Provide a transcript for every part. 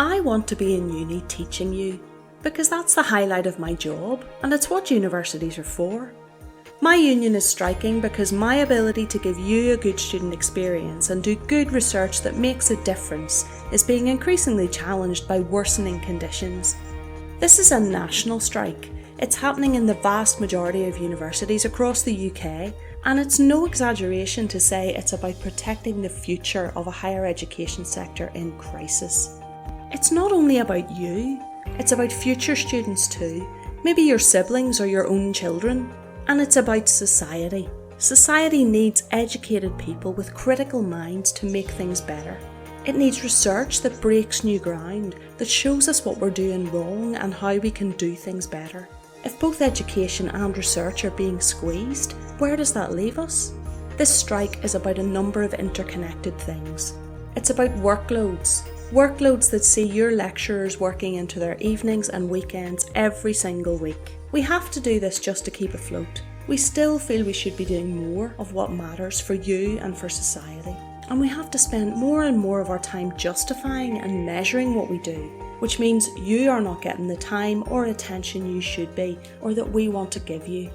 I want to be in uni teaching you, because that's the highlight of my job and it's what universities are for. My union is striking because my ability to give you a good student experience and do good research that makes a difference is being increasingly challenged by worsening conditions. This is a national strike. It's happening in the vast majority of universities across the UK, and it's no exaggeration to say it's about protecting the future of a higher education sector in crisis. It's not only about you, it's about future students too, maybe your siblings or your own children. And it's about society. Society needs educated people with critical minds to make things better. It needs research that breaks new ground, that shows us what we're doing wrong and how we can do things better. If both education and research are being squeezed, where does that leave us? This strike is about a number of interconnected things. It's about workloads that see your lecturers working into their evenings and weekends every single week. We have to do this just to keep afloat. We still feel we should be doing more of what matters for you and for society. And we have to spend more and more of our time justifying and measuring what we do, which means you are not getting the time or attention you should be, or that we want to give you.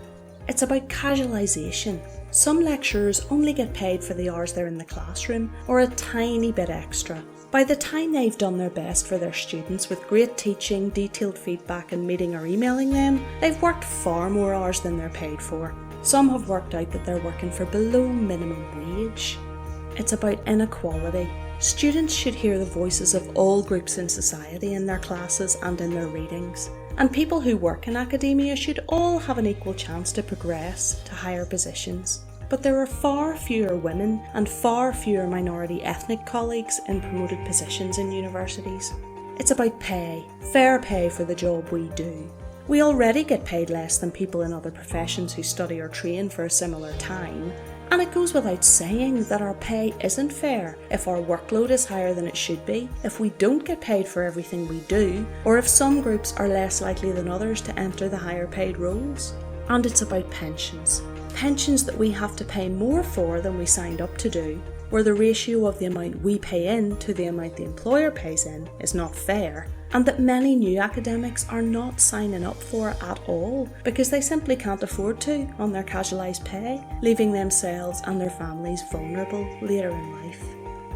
It's about casualisation. Some lecturers only get paid for the hours they're in the classroom, or a tiny bit extra. By the time they've done their best for their students with great teaching, detailed feedback and meeting or emailing them, they've worked far more hours than they're paid for. Some have worked out that they're working for below minimum wage. It's about inequality. Students should hear the voices of all groups in society in their classes and in their readings. And people who work in academia should all have an equal chance to progress to higher positions. But there are far fewer women and far fewer minority ethnic colleagues in promoted positions in universities. It's about pay, fair pay for the job we do. We already get paid less than people in other professions who study or train for a similar time, and it goes without saying that our pay isn't fair if our workload is higher than it should be, if we don't get paid for everything we do, or if some groups are less likely than others to enter the higher paid roles. And it's about pensions. Pensions that we have to pay more for than we signed up to do, where the ratio of the amount we pay in to the amount the employer pays in is not fair, and that many new academics are not signing up for at all because they simply can't afford to on their casualised pay, leaving themselves and their families vulnerable later in life.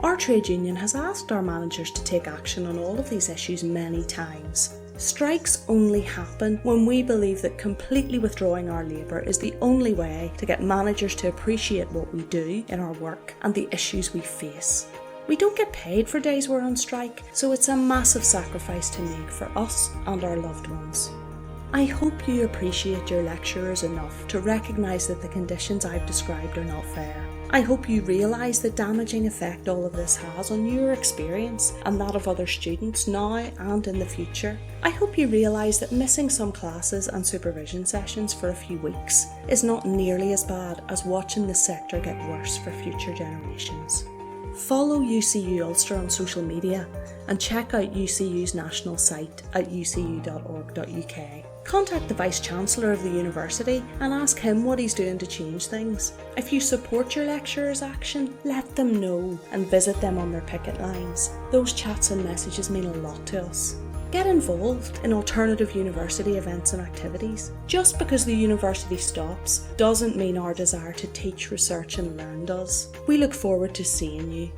Our trade union has asked our managers to take action on all of these issues many times. Strikes only happen when we believe that completely withdrawing our labour is the only way to get managers to appreciate what we do in our work and the issues we face. We don't get paid for days we're on strike, so it's a massive sacrifice to make for us and our loved ones. I hope you appreciate your lecturers enough to recognise that the conditions I've described are not fair. I hope you realise the damaging effect all of this has on your experience and that of other students now and in the future. I hope you realise that missing some classes and supervision sessions for a few weeks is not nearly as bad as watching the sector get worse for future generations. Follow UCU Ulster on social media and check out UCU's national site at ucu.org.uk. Contact the Vice-Chancellor of the university and ask him what he's doing to change things. If you support your lecturers' action, let them know and visit them on their picket lines. Those chats and messages mean a lot to us. Get involved in alternative university events and activities. Just because the university stops doesn't mean our desire to teach, research and learn does. We look forward to seeing you.